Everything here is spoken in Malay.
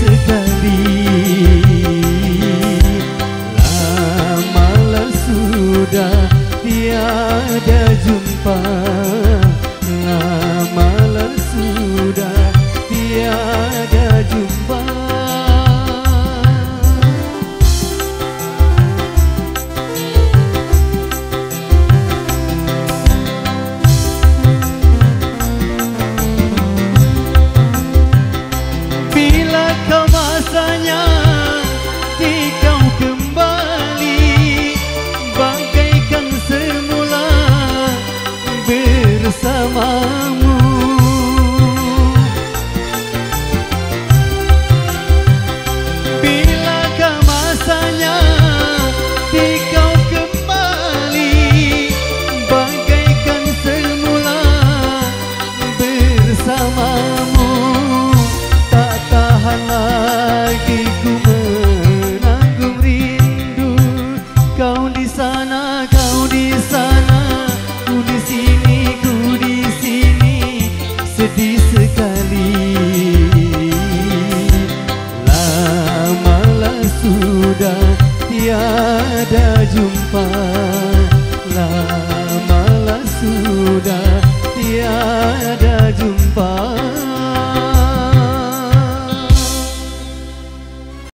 sekali. Lamalah sudah tiada jumpa, lamalah sudah tiada jumpa. Bersamamu, bilakah masanya kau kembali bagaikan semula bersamamu. Tak tahan lagi ku menanggung rindu, kau di sana, kau di sana, ku di sini, sedih sekali. Lamalah sudah tiada jumpa.